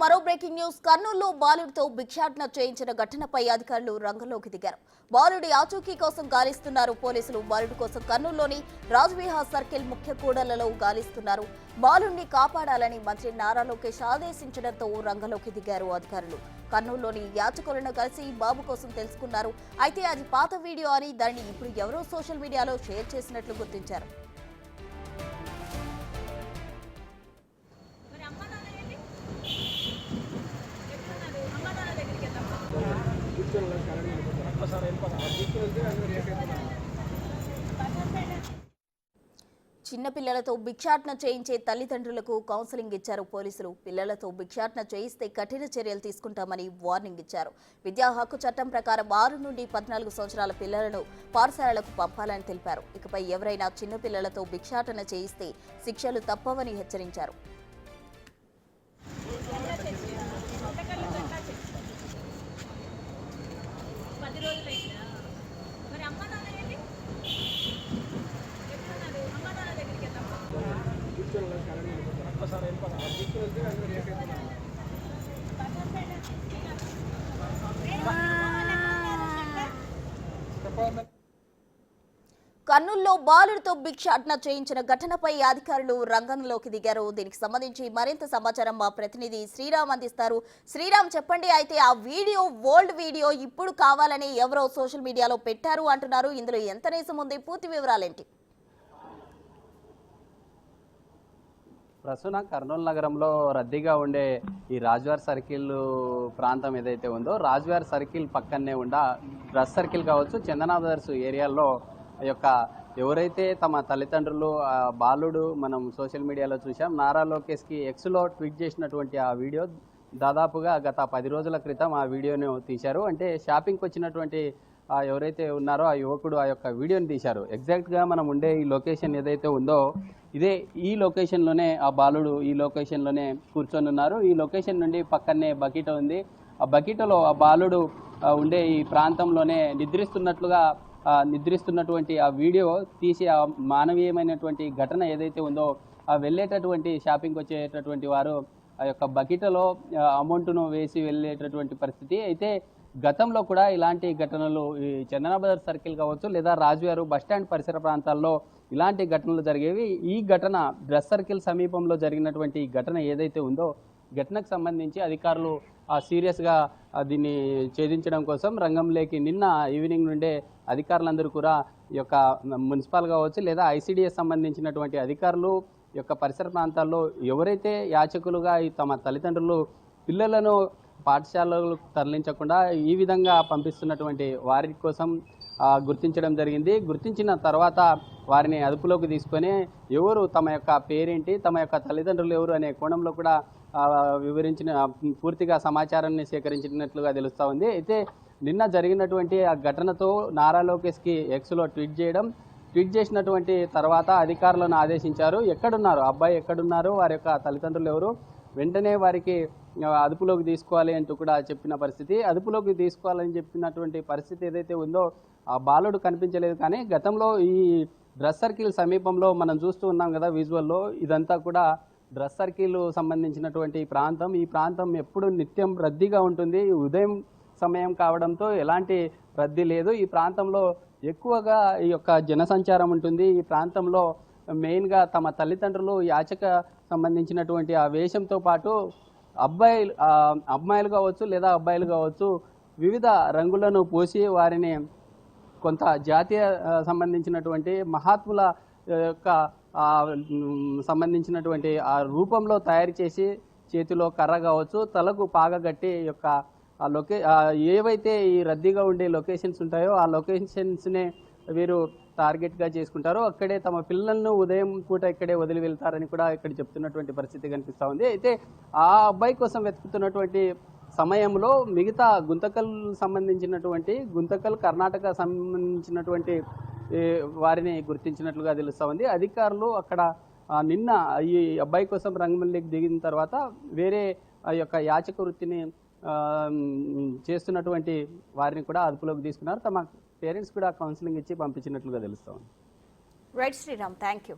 మరో breaking news. కర్నూలులో బాలుడితో భిక్షాటన చేయించిన ఘటనపై అధికారులు రంగంలోకి దిగారు. బాలుడి ఆచూకీ కోసం గాలిస్తున్నారు పోలీసులు. బాలుడి కోసం కర్నూలులోని రాజ్విహార్ సర్కిల్ ముఖ్య కూడళ్లలో గాలిస్తున్నారు. బాలుడిని కాపాడాలని మంత్రి నారా లోకేష్ ఆదేశించడంతో రంగంలోకి దిగారు అధికారులు. కర్నూలులోని యాచకులను కలిసి బాబు కోసం తెలుసుకున్నారు. అయితే అది పాత వీడియో అని దాన్ని ఇప్పుడు ఎవరో సోషల్ మీడియాలో షేర్ చేసినట్లు గుర్తించారు. చిన్నపిల్లలతో భిక్షాటన చేయించే తల్లిదండ్రులకు కౌన్సిలింగ్ ఇచ్చారు పోలీసులు. పిల్లలతో భిక్షాటన చేయిస్తే కఠిన చర్యలు తీసుకుంటామని వార్నింగ్ ఇచ్చారు. విద్యా హక్కు చట్టం ప్రకారం 6 నుండి 14 సంవత్సరాల పిల్లలను పాఠశాలలకు పంపాలని తెలిపారు. ఇకపై ఎవరైనా చిన్నపిల్లలతో భిక్షాటన చేయిస్తే శిక్షలు తప్పవని హెచ్చరించారు. కర్నూలులో బాలుడితో భిక్షాటన చేయించిన ఘటనపై అధికారులు రంగంలోకి దిగారు. దీనికి సంబంధించి మరింత సమాచారం మా ప్రతినిధి శ్రీరామ్ అందిస్తారు. శ్రీరామ్, చెప్పండి. అయితే ఆ వీడియో ఓల్డ్ వీడియో ఇప్పుడు కావాలని ఎవరో సోషల్ మీడియాలో పెట్టారు అంటున్నారు. ఇందులో ఎంత నిజం ఉంది? పూర్తి వివరాలేంటి? ప్రస్తుతం కర్నూలు నగరంలో రద్దీగా ఉండే ఈ రాజ్వార్ సర్కిల్ ప్రాంతం ఏదైతే ఉందో, రాజ్వార్ సర్కిల్ పక్కనే ఉండ డ్రస్ సర్కిల్ కావచ్చు, చందనా బ్రదర్స్ ఏరియాలో యొక్క ఎవరైతే తమ తల్లిదండ్రులు బాలుడు మనం సోషల్ మీడియాలో చూసాం, నారా లోకేష్కి ఎక్స్లో ట్వీట్ చేసినటువంటి ఆ వీడియో దాదాపుగా గత 10 రోజుల క్రితం ఆ వీడియోను తీశారు. అంటే షాపింగ్కి వచ్చినటువంటి ఎవరైతే ఉన్నారో ఆ యువకుడు ఆ యొక్క వీడియోని తీశారు. ఎగ్జాక్ట్గా మనం ఉండే ఈ లొకేషన్ ఏదైతే ఉందో ఈ లొకేషన్లోనే ఆ బాలుడు ఈ లొకేషన్లోనే కూర్చొని ఉన్నారు. ఈ లొకేషన్ నుండి పక్కనే బకెట్ ఉంది. ఆ బకెట్లో ఆ బాలుడు ఉండే ఈ ప్రాంతంలోనే నిద్రిస్తున్నటువంటి ఆ వీడియో తీసి ఆ మానవీయమైనటువంటి ఘటన ఏదైతే ఉందో ఆ వెళ్ళేటటువంటి షాపింగ్కి వచ్చేటటువంటి వారు ఆ యొక్క బకెట్లో అమౌంట్ను వేసి వెళ్ళేటటువంటి పరిస్థితి. అయితే గతంలో కూడా ఇలాంటి ఘటనలు ఈ చందనా బ్రదర్స్ సర్కిల్ కావచ్చు లేదా రాజ్వారు బస్టాండ్ పరిసర ప్రాంతాల్లో ఇలాంటి ఘటనలు జరిగేవి. ఈ ఘటన డ్రస్ సర్కిల్ సమీపంలో జరిగినటువంటి ఈ ఘటన ఏదైతే ఉందో ఘటనకు సంబంధించి అధికారులు సీరియస్గా దీన్ని ఛేదించడం కోసం రంగంలోకి నిన్న ఈవినింగ్ నుండే అధికారులందరూ కూడా ఈ యొక్క మున్సిపల్ కావచ్చు లేదా ఐసిడిఎస్ సంబంధించినటువంటి అధికారులు యొక్క పరిసర ప్రాంతాల్లో ఎవరైతే యాచకులుగా తమ తల్లిదండ్రులు పిల్లలను పాఠశాలలకు తరలించకుండా ఈ విధంగా పంపిస్తున్నటువంటి వారి కోసం గుర్తించడం జరిగింది. గుర్తించిన తర్వాత వారిని అదుపులోకి తీసుకొని ఎవరు తమ యొక్క పేరేంటి, తమ యొక్క తల్లిదండ్రులు ఎవరు అనే కోణంలో కూడా వివరించిన పూర్తిగా సమాచారాన్ని సేకరించినట్లుగా తెలుస్తూ ఉంది. అయితే నిన్న జరిగినటువంటి ఆ ఘటనతో నారా లోకేష్కి ఎక్స్లో ట్వీట్ చేసినటువంటి తర్వాత అధికారులను ఆదేశించారు. ఎక్కడున్నారు అబ్బాయి, ఎక్కడున్నారు, వారి యొక్క తల్లిదండ్రులు ఎవరు, వెంటనే వారికి అదుపులోకి తీసుకోవాలి అంటూ కూడా చెప్పిన పరిస్థితి. అదుపులోకి తీసుకోవాలని చెప్పినటువంటి పరిస్థితి ఏదైతే ఉందో ఆ బాలుడు కనిపించలేదు. కానీ గతంలో ఈ డ్రస్ సర్కిల్ సమీపంలో మనం చూస్తూ ఉన్నాం కదా విజువల్లో, ఇదంతా కూడా డ్రస్ సర్కిల్ సంబంధించినటువంటి ప్రాంతం. ఈ ప్రాంతం ఎప్పుడు నిత్యం రద్దీగా ఉంటుంది. ఉదయం సమయం కావడంతో ఎలాంటి రద్దీ లేదు. ఈ ప్రాంతంలో ఎక్కువగా ఈ యొక్క జనసంచారం ఉంటుంది. ఈ ప్రాంతంలో మెయిన్గా తమ తల్లిదండ్రులు యాచక సంబంధించినటువంటి ఆ వేషంతో పాటు అమ్మాయిలు కావచ్చు లేదా అబ్బాయిలు కావచ్చు వివిధ రంగులను పోసి వారిని కొంత జాతీయ సంబంధించినటువంటి మహాత్ముల యొక్క సంబంధించినటువంటి ఆ రూపంలో తయారు చేసి చేతిలో కర్ర కావచ్చు తలకు పాగగట్టి యొక్క ఏవైతే ఈ రద్దీగా ఉండే లొకేషన్స్ ఉంటాయో ఆ లొకేషన్స్నే వీరు టార్గెట్గా చేసుకుంటారు. అక్కడే తమ పిల్లలను ఉదయం పూట ఇక్కడే వదిలి వెళ్తారని కూడా ఇక్కడ చెప్తున్నటువంటి పరిస్థితి కనిపిస్తూ ఉంది. అయితే ఆ అబ్బాయి కోసం వెతుకుతున్నటువంటి సమయంలో మిగతా గుంతకల్ కర్ణాటక సంబంధించినటువంటి వారిని గుర్తించినట్లుగా తెలుస్తూ ఉంది. అధికారులు అక్కడ నిన్న ఈ అబ్బాయి కోసం రంగంలోకి దిగిన తర్వాత వేరే ఆ యొక్క యాచక వృత్తిని చేస్తున్నటువంటి వారిని కూడా అదుపులోకి తీసుకున్నారు. తమ పేరెంట్స్ కూడా కౌన్సిలింగ్ ఇచ్చి పంపించినట్లుగా తెలుస్తూ ఉంది. Right Sriram, thank you.